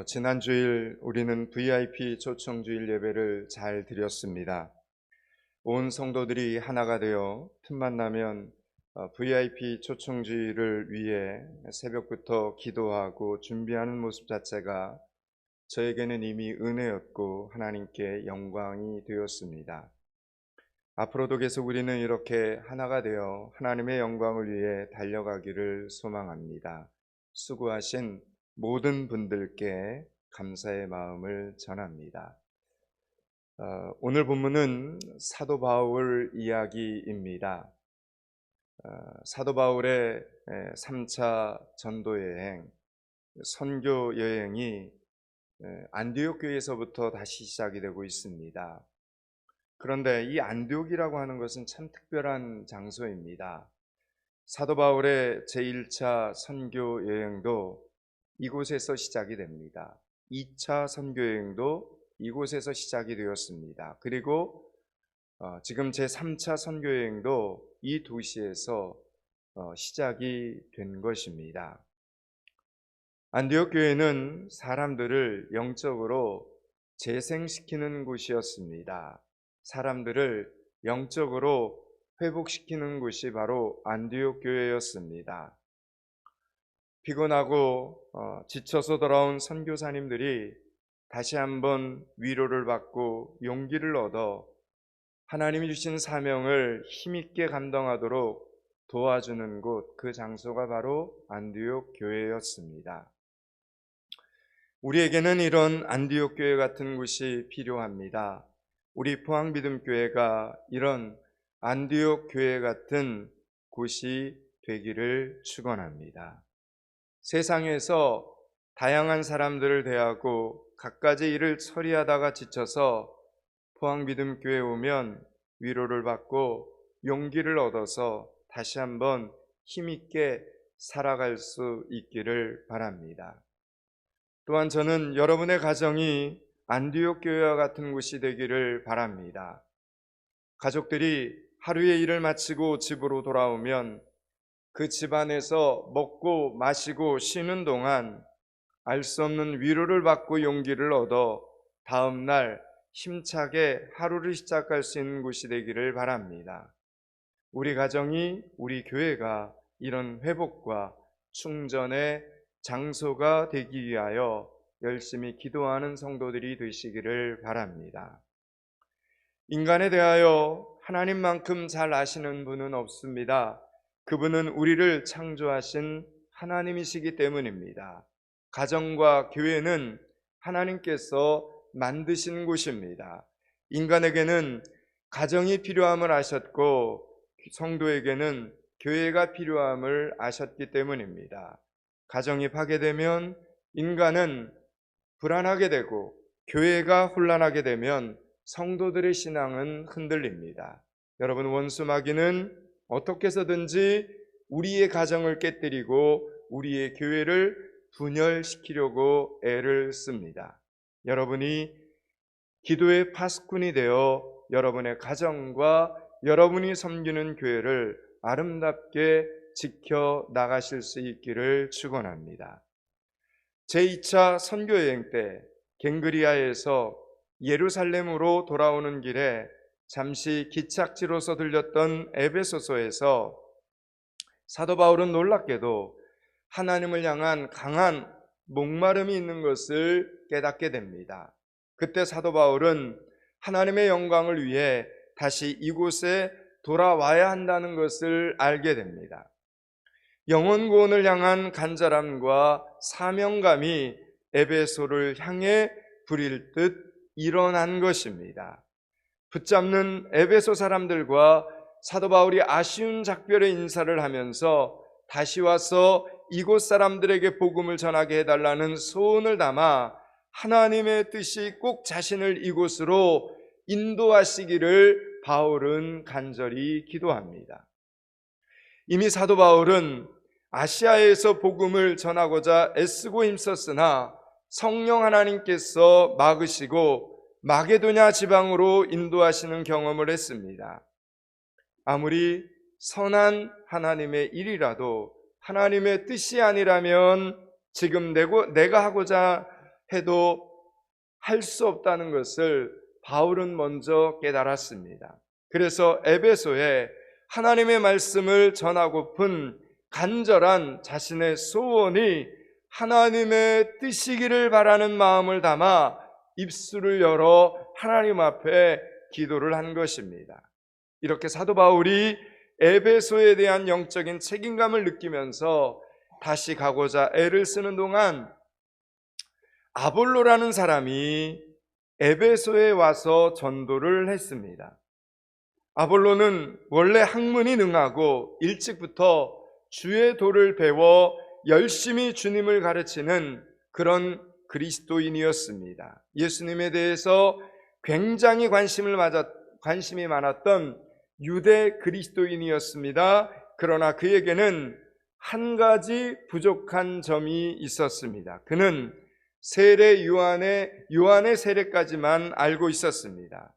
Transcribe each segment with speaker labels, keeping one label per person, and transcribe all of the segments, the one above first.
Speaker 1: 지난 주일 우리는 VIP 초청주일 예배를 잘 드렸습니다. 온 성도들이 하나가 되어 틈만 나면 VIP 초청주일을 위해 새벽부터 기도하고 준비하는 모습 자체가 저에게는 이미 은혜였고 하나님께 영광이 되었습니다. 앞으로도 계속 우리는 이렇게 하나가 되어 하나님의 영광을 위해 달려가기를 소망합니다. 수고하신 모든 분들께 감사의 마음을 전합니다. 오늘 본문은 사도 바울 이야기입니다. 사도 바울의 3차 전도 여행, 선교 여행이 안디옥 교회에서부터 다시 시작이 되고 있습니다. 그런데 이 안디옥이라고 하는 것은 참 특별한 장소입니다. 사도 바울의 제1차 선교 여행도 이곳에서 시작이 됩니다. 2차 선교 여행도 이곳에서 시작이 되었습니다. 그리고 지금 제3차 선교 여행도 이 도시에서 시작이 된 것입니다. 안디옥 교회는 사람들을 영적으로 재생시키는 곳이었습니다. 사람들을 영적으로 회복시키는 곳이 바로 안디옥 교회였습니다. 피곤하고 지쳐서 돌아온 선교사님들이 다시 한번 위로를 받고 용기를 얻어 하나님이 주신 사명을 힘있게 감당하도록 도와주는 곳, 그 장소가 바로 안디옥 교회였습니다. 우리에게는 이런 안디옥 교회 같은 곳이 필요합니다. 우리 포항믿음교회가 이런 안디옥 교회 같은 곳이 되기를 축원합니다. 세상에서 다양한 사람들을 대하고 갖가지 일을 처리하다가 지쳐서 포항믿음교회에 오면 위로를 받고 용기를 얻어서 다시 한번 힘있게 살아갈 수 있기를 바랍니다. 또한 저는 여러분의 가정이 안디옥 교회와 같은 곳이 되기를 바랍니다. 가족들이 하루의 일을 마치고 집으로 돌아오면 그 집안에서 먹고 마시고 쉬는 동안 알 수 없는 위로를 받고 용기를 얻어 다음 날 힘차게 하루를 시작할 수 있는 곳이 되기를 바랍니다. 우리 가정이, 우리 교회가 이런 회복과 충전의 장소가 되기 위하여 열심히 기도하는 성도들이 되시기를 바랍니다. 인간에 대하여 하나님만큼 잘 아시는 분은 없습니다. 그분은 우리를 창조하신 하나님이시기 때문입니다. 가정과 교회는 하나님께서 만드신 곳입니다. 인간에게는 가정이 필요함을 아셨고 성도에게는 교회가 필요함을 아셨기 때문입니다. 가정이 파괴되면 인간은 불안하게 되고 교회가 혼란하게 되면 성도들의 신앙은 흔들립니다. 여러분, 원수 마귀는 어떻게 해서든지 우리의 가정을 깨뜨리고 우리의 교회를 분열시키려고 애를 씁니다. 여러분이 기도의 파수꾼이 되어 여러분의 가정과 여러분이 섬기는 교회를 아름답게 지켜 나가실 수 있기를 축원합니다. 제2차 선교여행 때 갱그리아에서 예루살렘으로 돌아오는 길에 잠시 기착지로서 들렸던 에베소서에서 사도 바울은 놀랍게도 하나님을 향한 강한 목마름이 있는 것을 깨닫게 됩니다. 그때 사도 바울은 하나님의 영광을 위해 다시 이곳에 돌아와야 한다는 것을 알게 됩니다. 영혼 구원을 향한 간절함과 사명감이 에베소를 향해 불일 듯 일어난 것입니다. 붙잡는 에베소 사람들과 사도 바울이 아쉬운 작별의 인사를 하면서 다시 와서 이곳 사람들에게 복음을 전하게 해달라는 소원을 담아 하나님의 뜻이 꼭 자신을 이곳으로 인도하시기를 바울은 간절히 기도합니다. 이미 사도 바울은 아시아에서 복음을 전하고자 애쓰고 힘썼으나 성령 하나님께서 막으시고 마게도냐 지방으로 인도하시는 경험을 했습니다. 아무리 선한 하나님의 일이라도 하나님의 뜻이 아니라면 지금 내가 하고자 해도 할 수 없다는 것을 바울은 먼저 깨달았습니다. 그래서 에베소에 하나님의 말씀을 전하고픈 간절한 자신의 소원이 하나님의 뜻이기를 바라는 마음을 담아 입술을 열어 하나님 앞에 기도를 한 것입니다. 이렇게 사도 바울이 에베소에 대한 영적인 책임감을 느끼면서 다시 가고자 애를 쓰는 동안 아볼로라는 사람이 에베소에 와서 전도를 했습니다. 아볼로는 원래 학문이 능하고 일찍부터 주의 도를 배워 열심히 주님을 가르치는 그런 그리스도인이었습니다. 예수님에 대해서 굉장히 관심이 많았던 유대 그리스도인이었습니다. 그러나 그에게는 한 가지 부족한 점이 있었습니다. 그는 요한의 세례까지만 알고 있었습니다.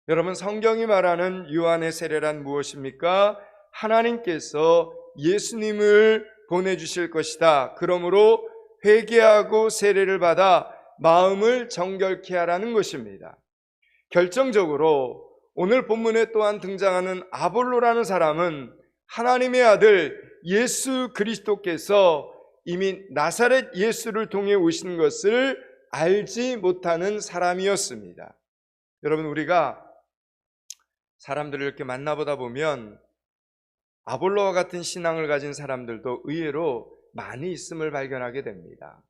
Speaker 1: 여러분, 성경이 말하는 요한의 세례란 무엇입니까? 하나님께서 예수님을 보내주실 것이다. 그러므로 회개하고 세례를 받아 마음을 정결케 하라는 것입니다. 결정적으로 오늘 본문에 또한 등장하는 아볼로라는 사람은 하나님의 아들 예수 그리스도께서 이미 나사렛 예수를 통해 오신 것을 알지 못하는 사람이었습니다. 여러분, 우리가 사람들을 이렇게 만나보다 보면 아볼로와 같은 신앙을 가진 사람들도 의외로 많이 있음을 발견하게 됩니다.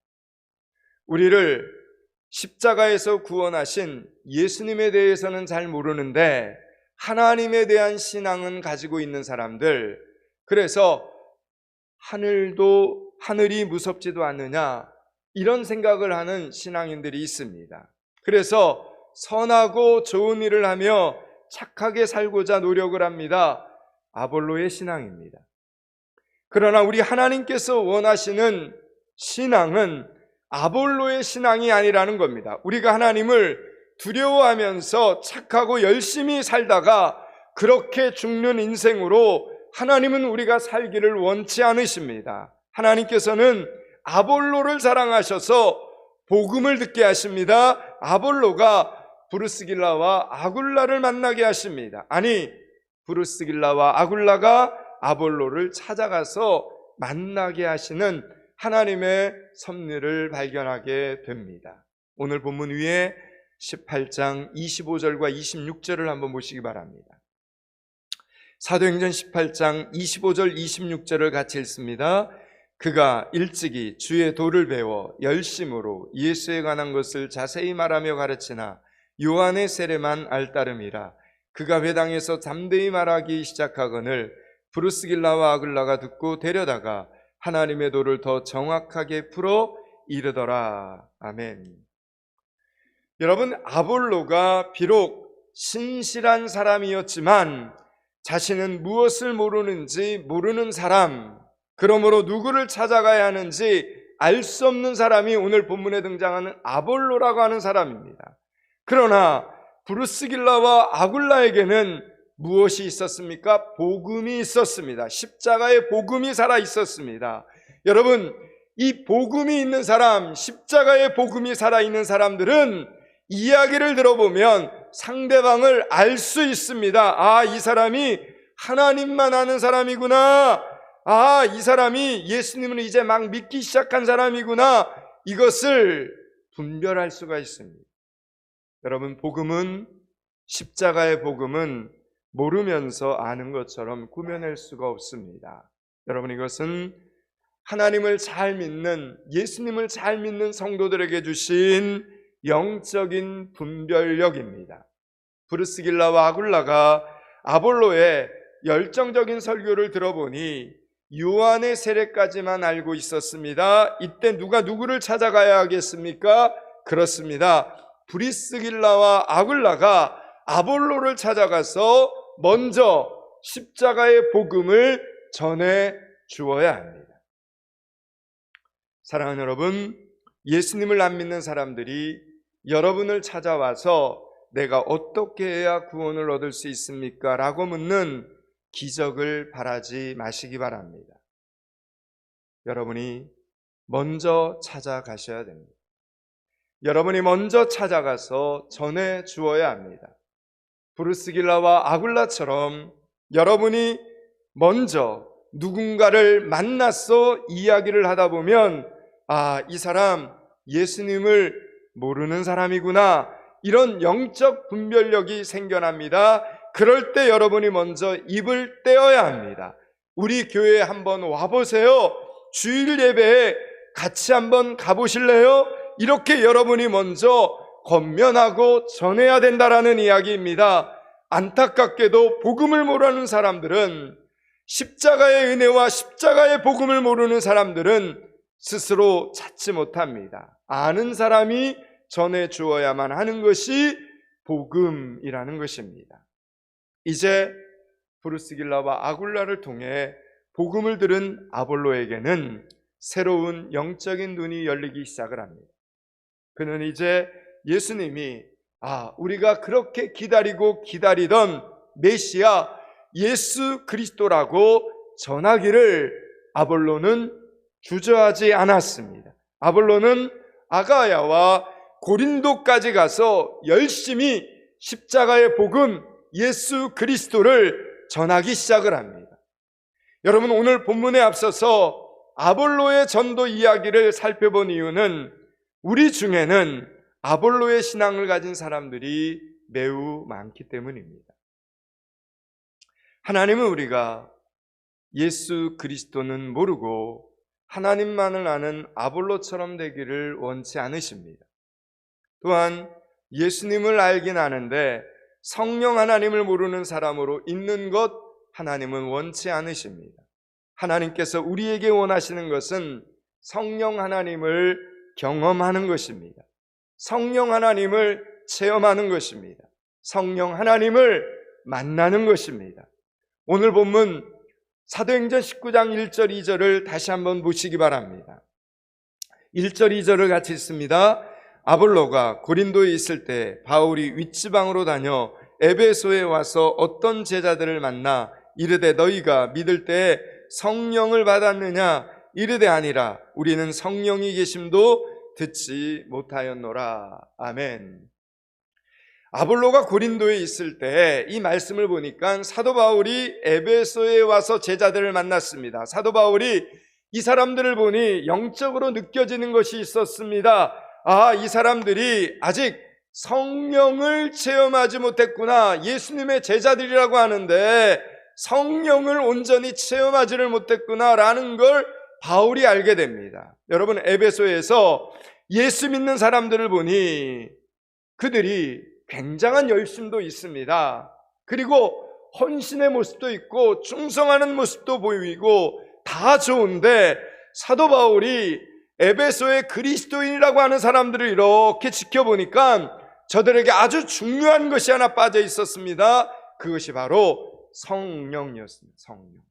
Speaker 1: 우리를 십자가에서 구원하신 예수님에 대해서는 잘 모르는데 하나님에 대한 신앙은 가지고 있는 사람들, 그래서 하늘이 무섭지도 않느냐, 이런 생각을 하는 신앙인들이 있습니다. 그래서 선하고 좋은 일을 하며 착하게 살고자 노력을 합니다. 아볼로의 신앙입니다. 그러나 우리 하나님께서 원하시는 신앙은 아볼로의 신앙이 아니라는 겁니다. 우리가 하나님을 두려워하면서 착하고 열심히 살다가 그렇게 죽는 인생으로 하나님은 우리가 살기를 원치 않으십니다. 하나님께서는 아볼로를 사랑하셔서 복음을 듣게 하십니다. 아볼로가 브루스길라와 아굴라를 만나게 하십니다. 아니, 브루스길라와 아굴라가 아볼로를 찾아가서 만나게 하시는 하나님의 섭리를 발견하게 됩니다. 오늘 본문 위에 18장 25절과 26절을 한번 보시기 바랍니다. 사도행전 18장 25절 26절을 같이 읽습니다. 그가 일찍이 주의 도를 배워 열심으로 예수에 관한 것을 자세히 말하며 가르치나 요한의 세례만 알따름이라. 그가 회당에서 담대히 말하기 시작하거늘 브루스길라와 아글라가 듣고 데려다가 하나님의 도를 더 정확하게 풀어 이르더라. 아멘. 여러분, 아볼로가 비록 신실한 사람이었지만 자신은 무엇을 모르는지 모르는 사람, 그러므로 누구를 찾아가야 하는지 알 수 없는 사람이 오늘 본문에 등장하는 아볼로라고 하는 사람입니다. 그러나 브루스길라와 아굴라에게는 무엇이 있었습니까? 복음이 있었습니다. 십자가의 복음이 살아 있었습니다. 여러분, 이 복음이 있는 사람, 십자가의 복음이 살아있는 사람들은 이야기를 들어보면 상대방을 알 수 있습니다. 아, 이 사람이 하나님만 아는 사람이구나. 아, 이 사람이 예수님을 이제 막 믿기 시작한 사람이구나. 이것을 분별할 수가 있습니다. 여러분, 십자가의 복음은 모르면서 아는 것처럼 꾸며낼 수가 없습니다. 여러분, 이것은 하나님을 잘 믿는, 예수님을 잘 믿는 성도들에게 주신 영적인 분별력입니다. 브루스길라와 아굴라가 아볼로의 열정적인 설교를 들어보니 요한의 세례까지만 알고 있었습니다. 이때 누가 누구를 찾아가야 하겠습니까? 그렇습니다. 브리스길라와 아굴라가 아볼로를 찾아가서 먼저 십자가의 복음을 전해 주어야 합니다. 사랑하는 여러분, 예수님을 안 믿는 사람들이 여러분을 찾아와서 내가 어떻게 해야 구원을 얻을 수 있습니까? 라고 묻는 기적을 바라지 마시기 바랍니다. 여러분이 먼저 찾아가셔야 됩니다. 여러분이 먼저 찾아가서 전해 주어야 합니다. 브루스길라와 아굴라처럼 여러분이 먼저 누군가를 만나서 이야기를 하다 보면 이 사람 예수님을 모르는 사람이구나, 이런 영적 분별력이 생겨납니다. 그럴 때 여러분이 먼저 입을 떼어야 합니다. 우리 교회에 한번 와보세요. 주일 예배에 같이 한번 가보실래요? 이렇게 여러분이 먼저 권면하고 전해야 된다라는 이야기입니다. 안타깝게도 복음을 모르는 사람들은, 십자가의 은혜와 십자가의 복음을 모르는 사람들은 스스로 찾지 못합니다. 아는 사람이 전해 주어야만 하는 것이 복음이라는 것입니다. 이제 브루스길라와 아굴라를 통해 복음을 들은 아볼로에게는 새로운 영적인 눈이 열리기 시작을 합니다. 그는 이제 예수님이 우리가 그렇게 기다리고 기다리던 메시아 예수 그리스도라고 전하기를 아볼로는 주저하지 않았습니다. 아볼로는 아가야와 고린도까지 가서 열심히 십자가의 복음 예수 그리스도를 전하기 시작을 합니다. 여러분, 오늘 본문에 앞서서 아볼로의 전도 이야기를 살펴본 이유는 우리 중에는 아볼로의 신앙을 가진 사람들이 매우 많기 때문입니다. 하나님은 우리가 예수 그리스도는 모르고 하나님만을 아는 아볼로처럼 되기를 원치 않으십니다. 또한 예수님을 알긴 아는데 성령 하나님을 모르는 사람으로 있는 것 하나님은 원치 않으십니다. 하나님께서 우리에게 원하시는 것은 성령 하나님을 경험하는 것입니다. 성령 하나님을 체험하는 것입니다. 성령 하나님을 만나는 것입니다. 오늘 본문 사도행전 19장 1절 2절을 다시 한번 보시기 바랍니다. 1절 2절을 같이 읽습니다. 아볼로가 고린도에 있을 때 바울이 윗지방으로 다녀 에베소에 와서 어떤 제자들을 만나 이르되 너희가 믿을 때 성령을 받았느냐? 이르되 아니라 우리는 성령이 계심도 듣지 못하였노라. 아멘. 아볼로가 고린도에 있을 때 이 말씀을 보니까 사도 바울이 에베소에 와서 제자들을 만났습니다. 사도 바울이 이 사람들을 보니 영적으로 느껴지는 것이 있었습니다. 이 사람들이 아직 성령을 체험하지 못했구나. 예수님의 제자들이라고 하는데 성령을 온전히 체험하지를 못했구나라는 걸 바울이 알게 됩니다. 여러분, 에베소에서 예수 믿는 사람들을 보니 그들이 굉장한 열심도 있습니다. 그리고 헌신의 모습도 있고 충성하는 모습도 보이고 다 좋은데 사도 바울이 에베소의 그리스도인이라고 하는 사람들을 이렇게 지켜보니까 저들에게 아주 중요한 것이 하나 빠져 있었습니다. 그것이 바로 성령이었습니다. 성령.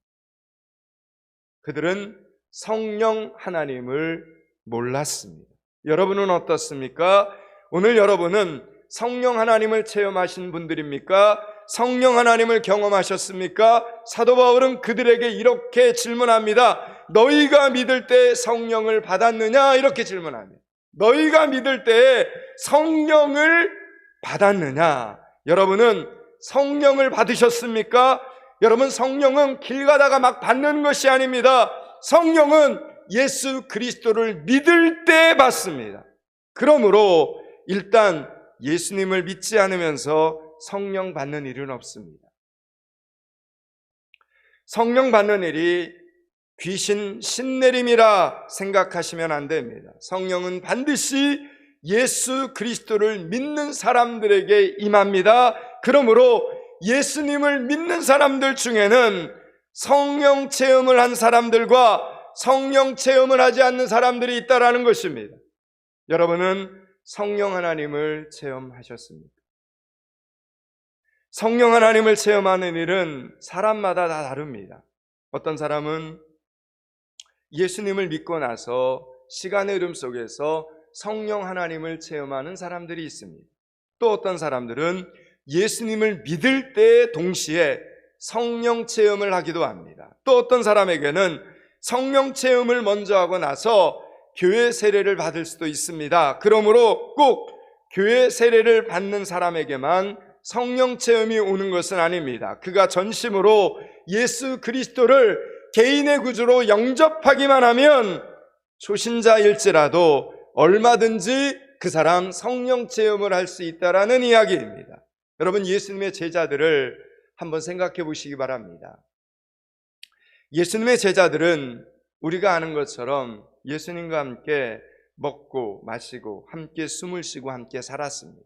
Speaker 1: 그들은 성령 하나님을 몰랐습니다. 여러분은 어떻습니까? 오늘 여러분은 성령 하나님을 체험하신 분들입니까? 성령 하나님을 경험하셨습니까? 사도 바울은 그들에게 이렇게 질문합니다. 너희가 믿을 때 성령을 받았느냐? 이렇게 질문합니다. 너희가 믿을 때 성령을 받았느냐? 여러분은 성령을 받으셨습니까? 여러분, 성령은 길 가다가 막 받는 것이 아닙니다. 성령은 예수 그리스도를 믿을 때 받습니다. 그러므로 일단 예수님을 믿지 않으면서 성령 받는 일은 없습니다. 성령 받는 일이 귀신 신내림이라 생각하시면 안 됩니다. 성령은 반드시 예수 그리스도를 믿는 사람들에게 임합니다. 그러므로 예수님을 믿는 사람들 중에는 성령 체험을 한 사람들과 성령 체험을 하지 않는 사람들이 있다라는 것입니다. 여러분은 성령 하나님을 체험하셨습니까? 성령 하나님을 체험하는 일은 사람마다 다 다릅니다. 어떤 사람은 예수님을 믿고 나서 시간의 흐름 속에서 성령 하나님을 체험하는 사람들이 있습니다. 또 어떤 사람들은 예수님을 믿을 때 동시에 성령 체험을 하기도 합니다. 또 어떤 사람에게는 성령 체험을 먼저 하고 나서 교회 세례를 받을 수도 있습니다. 그러므로 꼭 교회 세례를 받는 사람에게만 성령 체험이 오는 것은 아닙니다. 그가 전심으로 예수 그리스도를 개인의 구주로 영접하기만 하면 초신자일지라도 얼마든지 그 사람 성령 체험을 할 수 있다라는 이야기입니다. 여러분, 예수님의 제자들을 한번 생각해 보시기 바랍니다. 예수님의 제자들은 우리가 아는 것처럼 예수님과 함께 먹고 마시고 함께 숨을 쉬고 함께 살았습니다.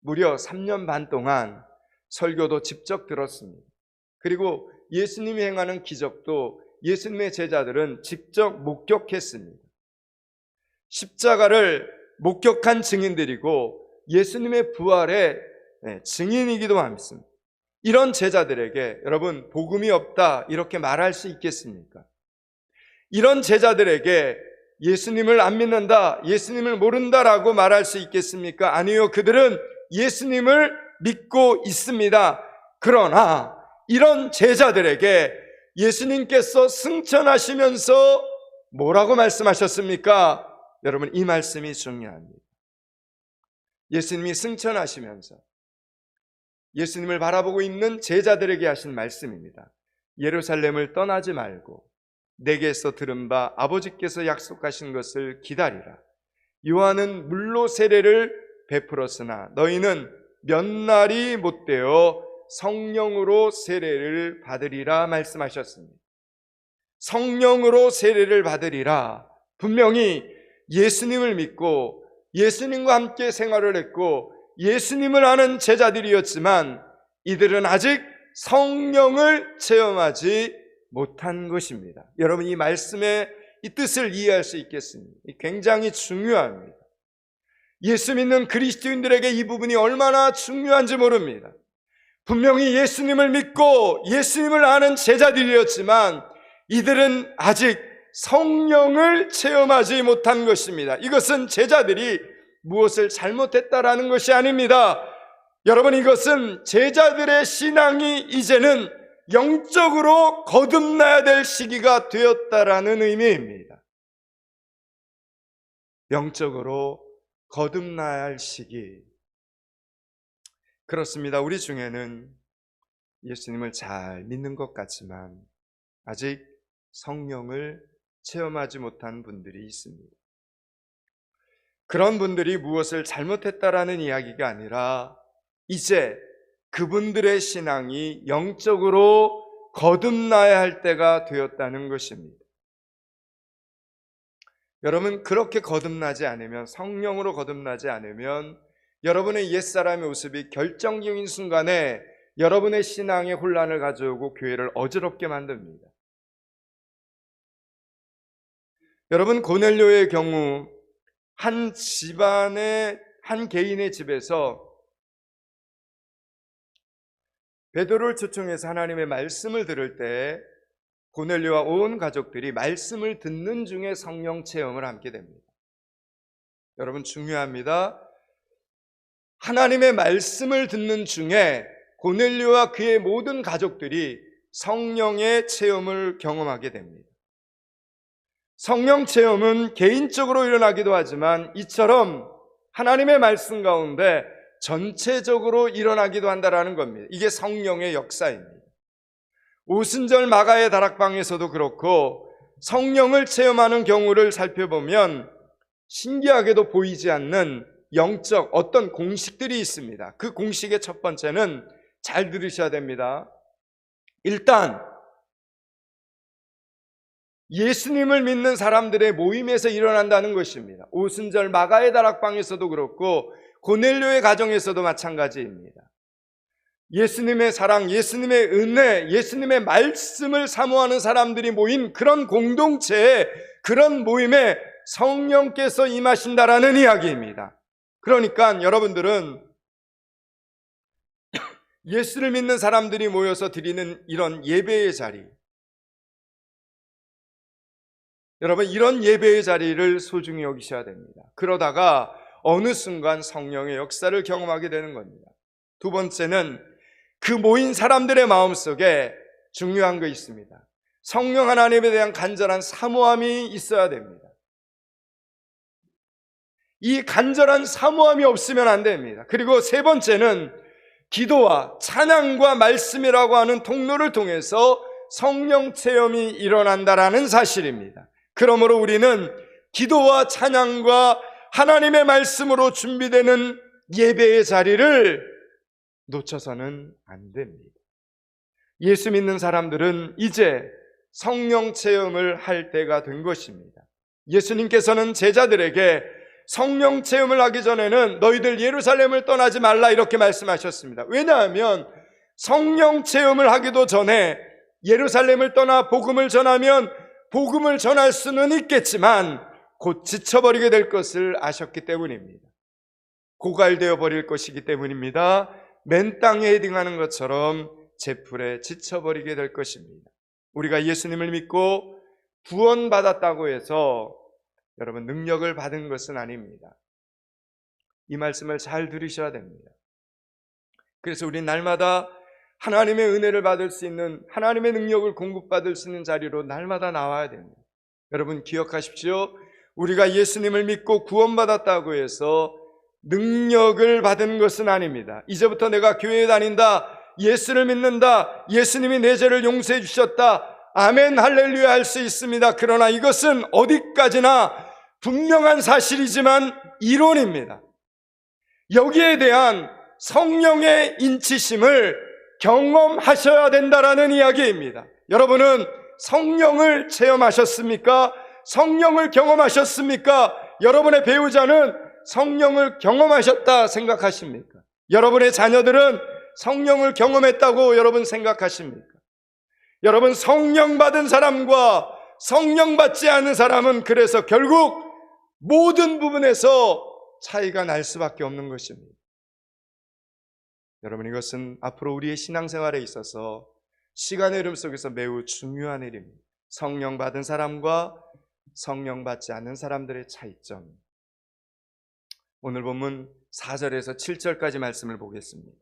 Speaker 1: 무려 3년 반 동안 설교도 직접 들었습니다. 그리고 예수님이 행하는 기적도 예수님의 제자들은 직접 목격했습니다. 십자가를 목격한 증인들이고 예수님의 부활의 증인이기도 합니다. 이런 제자들에게 여러분, 복음이 없다 이렇게 말할 수 있겠습니까? 이런 제자들에게 예수님을 안 믿는다, 예수님을 모른다라고 말할 수 있겠습니까? 아니요, 그들은 예수님을 믿고 있습니다. 그러나 이런 제자들에게 예수님께서 승천하시면서 뭐라고 말씀하셨습니까? 여러분, 이 말씀이 중요합니다. 예수님이 승천하시면서 예수님을 바라보고 있는 제자들에게 하신 말씀입니다. 예루살렘을 떠나지 말고 내게서 들은 바 아버지께서 약속하신 것을 기다리라. 요한은 물로 세례를 베풀었으나 너희는 몇 날이 못되어 성령으로 세례를 받으리라 말씀하셨습니다. 성령으로 세례를 받으리라. 분명히 예수님을 믿고 예수님과 함께 생활을 했고 예수님을 아는 제자들이었지만 이들은 아직 성령을 체험하지 못한 것입니다. 여러분, 이 말씀의 이 뜻을 이해할 수 있겠습니다. 굉장히 중요합니다. 예수 믿는 그리스도인들에게 이 부분이 얼마나 중요한지 모릅니다. 분명히 예수님을 믿고 예수님을 아는 제자들이었지만 이들은 아직 성령을 체험하지 못한 것입니다. 이것은 제자들이 무엇을 잘못했다라는 것이 아닙니다. 여러분, 이것은 제자들의 신앙이 이제는 영적으로 거듭나야 될 시기가 되었다라는 의미입니다. 영적으로 거듭나야 할 시기. 그렇습니다. 우리 중에는 예수님을 잘 믿는 것 같지만 아직 성령을 체험하지 못한 분들이 있습니다. 그런 분들이 무엇을 잘못했다라는 이야기가 아니라 이제 그분들의 신앙이 영적으로 거듭나야 할 때가 되었다는 것입니다. 여러분, 그렇게 거듭나지 않으면, 성령으로 거듭나지 않으면 여러분의 옛사람의 모습이 결정적인 순간에 여러분의 신앙에 혼란을 가져오고 교회를 어지럽게 만듭니다. 여러분, 고넬료의 경우 한 집안의 한 개인의 집에서 베드로를 초청해서 하나님의 말씀을 들을 때 고넬료와 온 가족들이 말씀을 듣는 중에 성령 체험을 함께 됩니다. 여러분, 중요합니다. 하나님의 말씀을 듣는 중에 고넬료와 그의 모든 가족들이 성령의 체험을 경험하게 됩니다. 성령 체험은 개인적으로 일어나기도 하지만 이처럼 하나님의 말씀 가운데 전체적으로 일어나기도 한다는 겁니다. 이게 성령의 역사입니다. 오순절 마가의 다락방에서도 그렇고 성령을 체험하는 경우를 살펴보면 신기하게도 보이지 않는 영적 어떤 공식들이 있습니다. 그 공식의 첫 번째는 잘 들으셔야 됩니다. 일단 예수님을 믿는 사람들의 모임에서 일어난다는 것입니다. 오순절 마가의 다락방에서도 그렇고 고넬료의 가정에서도 마찬가지입니다. 예수님의 사랑, 예수님의 은혜, 예수님의 말씀을 사모하는 사람들이 모인 그런 공동체에, 그런 모임에 성령께서 임하신다라는 이야기입니다. 그러니까 여러분들은 예수를 믿는 사람들이 모여서 드리는 이런 예배의 자리, 여러분, 이런 예배의 자리를 소중히 여기셔야 됩니다. 그러다가 어느 순간 성령의 역사를 경험하게 되는 겁니다. 두 번째는 그 모인 사람들의 마음속에 중요한 거 있습니다. 성령 하나님에 대한 간절한 사모함이 있어야 됩니다. 이 간절한 사모함이 없으면 안 됩니다. 그리고 세 번째는 기도와 찬양과 말씀이라고 하는 통로를 통해서 성령 체험이 일어난다라는 사실입니다. 그러므로 우리는 기도와 찬양과 하나님의 말씀으로 준비되는 예배의 자리를 놓쳐서는 안 됩니다. 예수 믿는 사람들은 이제 성령 체험을 할 때가 된 것입니다. 예수님께서는 제자들에게 성령 체험을 하기 전에는 너희들 예루살렘을 떠나지 말라 이렇게 말씀하셨습니다. 왜냐하면 성령 체험을 하기도 전에 예루살렘을 떠나 복음을 전하면 복음을 전할 수는 있겠지만 곧 지쳐버리게 될 것을 아셨기 때문입니다. 고갈되어 버릴 것이기 때문입니다. 맨 땅에 헤딩하는 것처럼 제풀에 지쳐버리게 될 것입니다. 우리가 예수님을 믿고 구원받았다고 해서 여러분 능력을 받은 것은 아닙니다. 이 말씀을 잘 들으셔야 됩니다. 그래서 우리 날마다 하나님의 은혜를 받을 수 있는, 하나님의 능력을 공급받을 수 있는 자리로 날마다 나와야 됩니다. 여러분 기억하십시오. 우리가 예수님을 믿고 구원받았다고 해서 능력을 받은 것은 아닙니다. 이제부터 내가 교회에 다닌다, 예수를 믿는다, 예수님이 내 죄를 용서해 주셨다, 아멘 할렐루야 할 수 있습니다. 그러나 이것은 어디까지나 분명한 사실이지만 이론입니다. 여기에 대한 성령의 인치심을 경험하셔야 된다라는 이야기입니다. 여러분은 성령을 체험하셨습니까? 성령을 경험하셨습니까? 여러분의 배우자는 성령을 경험하셨다 생각하십니까? 여러분의 자녀들은 성령을 경험했다고 여러분 생각하십니까? 여러분 성령 받은 사람과 성령 받지 않은 사람은 그래서 결국 모든 부분에서 차이가 날 수밖에 없는 것입니다. 여러분 이것은 앞으로 우리의 신앙생활에 있어서 시간의 흐름 속에서 매우 중요한 일입니다. 성령 받은 사람과 성령 받지 않는 사람들의 차이점. 오늘 본문 4절에서 7절까지 말씀을 보겠습니다.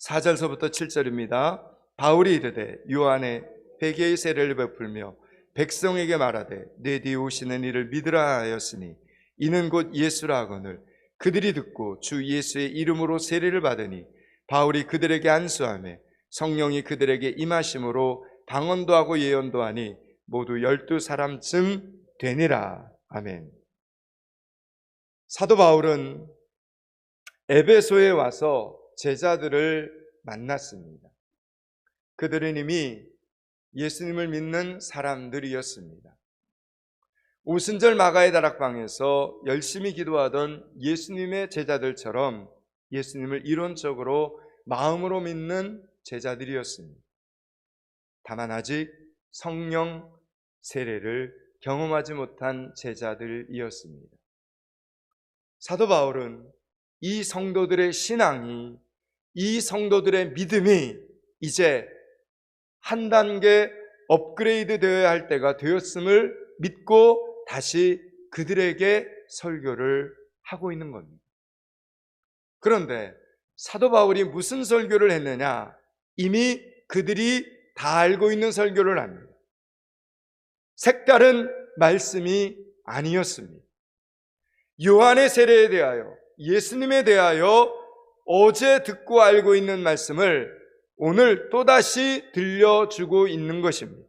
Speaker 1: 4절서부터 7절입니다. 바울이 이르되 요 안에 회개의 세례를 베풀며 백성에게 말하되 내 뒤에 오시는 이를 믿으라 하였으니 이는 곧 예수라 하거늘 그들이 듣고 주 예수의 이름으로 세례를 받으니 바울이 그들에게 안수하며 성령이 그들에게 임하심으로 방언도 하고 예언도 하니 모두 12사람쯤 되니라. 아멘. 사도 바울은 에베소에 와서 제자들을 만났습니다. 그들은 이미 예수님을 믿는 사람들이었습니다. 오순절 마가의 다락방에서 열심히 기도하던 예수님의 제자들처럼 예수님을 이론적으로 마음으로 믿는 제자들이었습니다. 다만 아직 성령 세례를 경험하지 못한 제자들이었습니다. 사도 바울은 이 성도들의 신앙이, 이 성도들의 믿음이 이제 한 단계 업그레이드 되어야 할 때가 되었음을 믿고 다시 그들에게 설교를 하고 있는 겁니다. 그런데 사도 바울이 무슨 설교를 했느냐? 이미 그들이 다 알고 있는 설교를 합니다. 색다른 말씀이 아니었습니다. 요한의 세례에 대하여, 예수님에 대하여 어제 듣고 알고 있는 말씀을 오늘 또다시 들려주고 있는 것입니다.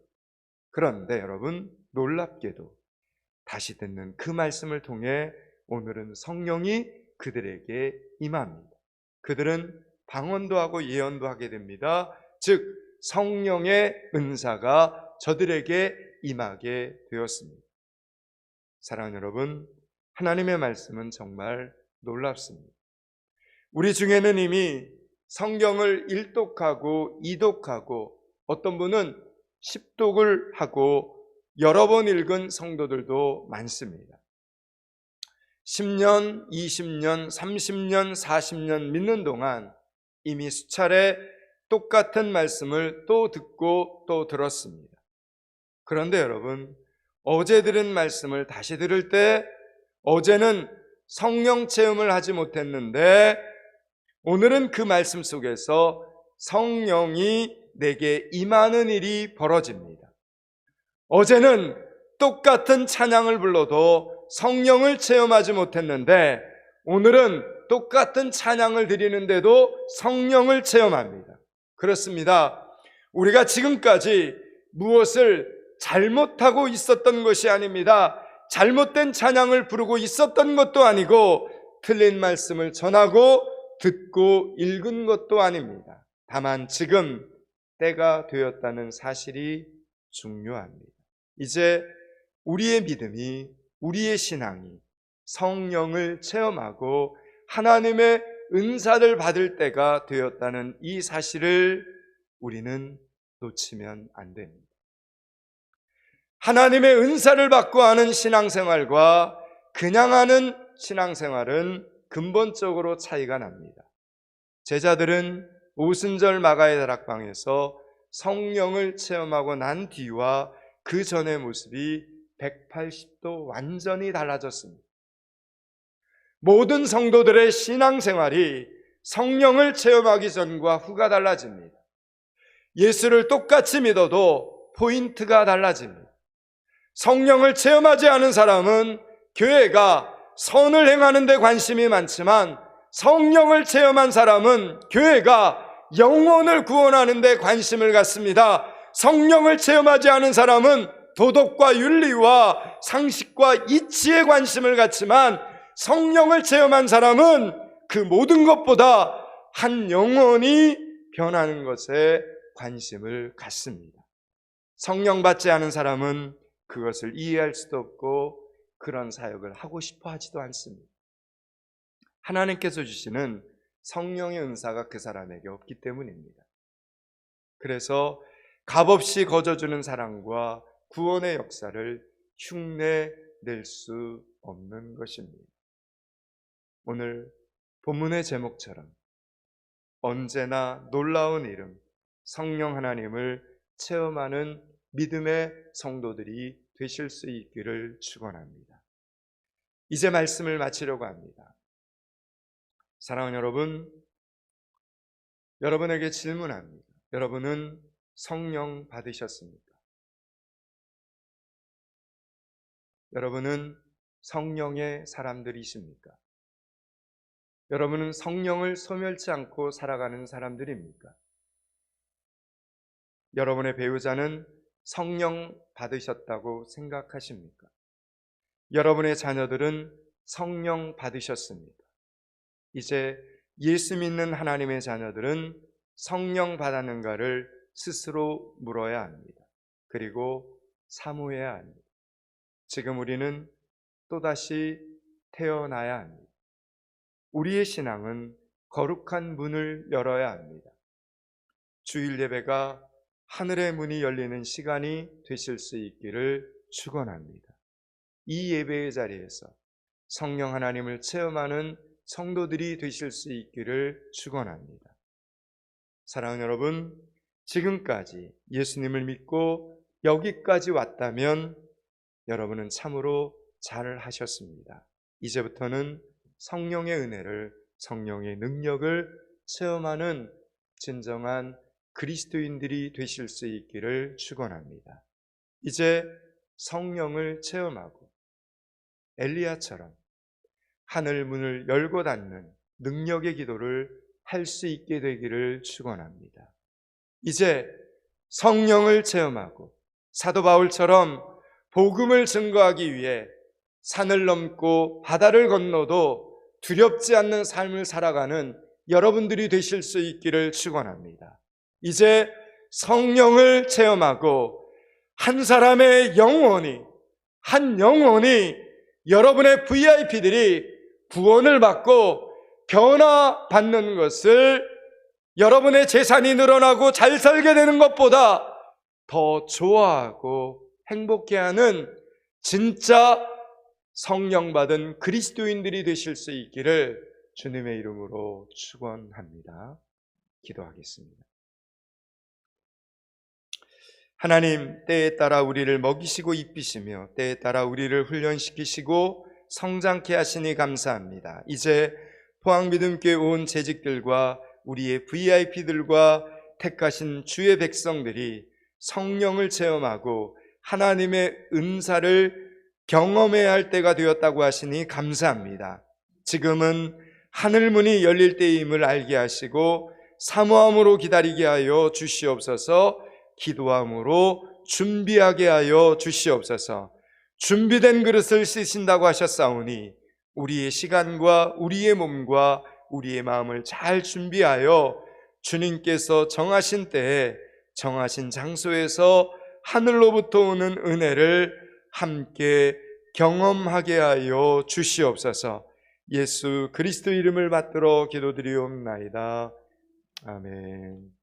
Speaker 1: 그런데 여러분 놀랍게도 다시 듣는 그 말씀을 통해 오늘은 성령이 그들에게 임합니다. 그들은 방언도 하고 예언도 하게 됩니다. 즉 성령의 은사가 저들에게 임하게 되었습니다. 사랑하는 여러분, 하나님의 말씀은 정말 놀랍습니다. 우리 중에는 이미 성경을 1독하고 2독하고 어떤 분은 10독을 하고 여러 번 읽은 성도들도 많습니다. 10년, 20년, 30년, 40년 믿는 동안 이미 수차례 똑같은 말씀을 또 듣고 또 들었습니다. 그런데 여러분, 어제 들은 말씀을 다시 들을 때 어제는 성령 체험을 하지 못했는데 오늘은 그 말씀 속에서 성령이 내게 임하는 일이 벌어집니다. 어제는 똑같은 찬양을 불러도 성령을 체험하지 못했는데 오늘은 똑같은 찬양을 드리는데도 성령을 체험합니다. 그렇습니다. 우리가 지금까지 무엇을 잘못하고 있었던 것이 아닙니다. 잘못된 찬양을 부르고 있었던 것도 아니고 틀린 말씀을 전하고 듣고 읽은 것도 아닙니다. 다만 지금 때가 되었다는 사실이 중요합니다. 이제 우리의 믿음이, 우리의 신앙이 성령을 체험하고 하나님의 은사를 받을 때가 되었다는 이 사실을 우리는 놓치면 안 됩니다. 하나님의 은사를 받고 하는 신앙생활과 그냥 하는 신앙생활은 근본적으로 차이가 납니다. 제자들은 오순절 마가의 다락방에서 성령을 체험하고 난 뒤와 그 전의 모습이 180도 완전히 달라졌습니다. 모든 성도들의 신앙생활이 성령을 체험하기 전과 후가 달라집니다. 예수를 똑같이 믿어도 포인트가 달라집니다. 성령을 체험하지 않은 사람은 교회가 선을 행하는 데 관심이 많지만 성령을 체험한 사람은 교회가 영혼을 구원하는 데 관심을 갖습니다. 성령을 체험하지 않은 사람은 도덕과 윤리와 상식과 이치에 관심을 갖지만 성령을 체험한 사람은 그 모든 것보다 한 영혼이 변하는 것에 관심을 갖습니다. 성령 받지 않은 사람은 그것을 이해할 수도 없고 그런 사역을 하고 싶어 하지도 않습니다. 하나님께서 주시는 성령의 은사가 그 사람에게 없기 때문입니다. 그래서 값없이 거저주는 사랑과 구원의 역사를 흉내낼 수 없는 것입니다. 오늘 본문의 제목처럼 언제나 놀라운 이름 성령 하나님을 체험하는 믿음의 성도들이 되실 수 있기를 축원합니다. 이제 말씀을 마치려고 합니다. 사랑하는 여러분, 여러분에게 질문합니다. 여러분은 성령 받으셨습니까? 여러분은 성령의 사람들이십니까? 여러분은 성령을 소멸치 않고 살아가는 사람들입니까? 여러분의 배우자는 성령 받으셨다고 생각하십니까? 여러분의 자녀들은 성령 받으셨습니까? 이제 예수 믿는 하나님의 자녀들은 성령 받았는가를 스스로 물어야 합니다. 그리고 사모해야 합니다. 지금 우리는 또다시 태어나야 합니다. 우리의 신앙은 거룩한 문을 열어야 합니다. 주일 예배가 하늘의 문이 열리는 시간이 되실 수 있기를 축원합니다. 이 예배의 자리에서 성령 하나님을 체험하는 성도들이 되실 수 있기를 축원합니다. 사랑하는 여러분, 지금까지 예수님을 믿고 여기까지 왔다면 여러분은 참으로 잘 하셨습니다. 이제부터는 성령의 은혜를, 성령의 능력을 체험하는 진정한 그리스도인들이 되실 수 있기를 축원합니다. 이제 성령을 체험하고 엘리야처럼 하늘 문을 열고 닫는 능력의 기도를 할 수 있게 되기를 축원합니다. 이제 성령을 체험하고 사도 바울처럼 복음을 증거하기 위해 산을 넘고 바다를 건너도 두렵지 않는 삶을 살아가는 여러분들이 되실 수 있기를 축원합니다. 이제 성령을 체험하고 한 사람의 영혼이, 한 영혼이 여러분의 VIP들이 구원을 받고 변화받는 것을 여러분의 재산이 늘어나고 잘 살게 되는 것보다 더 좋아하고 행복해하는 진짜 성령 받은 그리스도인들이 되실 수 있기를 주님의 이름으로 축원합니다. 기도하겠습니다. 하나님, 때에 따라 우리를 먹이시고 입히시며 때에 따라 우리를 훈련시키시고 성장케 하시니 감사합니다. 이제 포항믿음교회 온 재직들과 우리의 VIP들과 택하신 주의 백성들이 성령을 체험하고 하나님의 은사를 경험해야 할 때가 되었다고 하시니 감사합니다. 지금은 하늘 문이 열릴 때임을 알게 하시고 사모함으로 기다리게 하여 주시옵소서. 기도함으로 준비하게 하여 주시옵소서. 준비된 그릇을 쓰신다고 하셨사오니 우리의 시간과 우리의 몸과 우리의 마음을 잘 준비하여 주님께서 정하신 때에 정하신 장소에서 하늘로부터 오는 은혜를 함께 경험하게 하여 주시옵소서. 예수 그리스도 이름을 받들어 기도드리옵나이다. 아멘.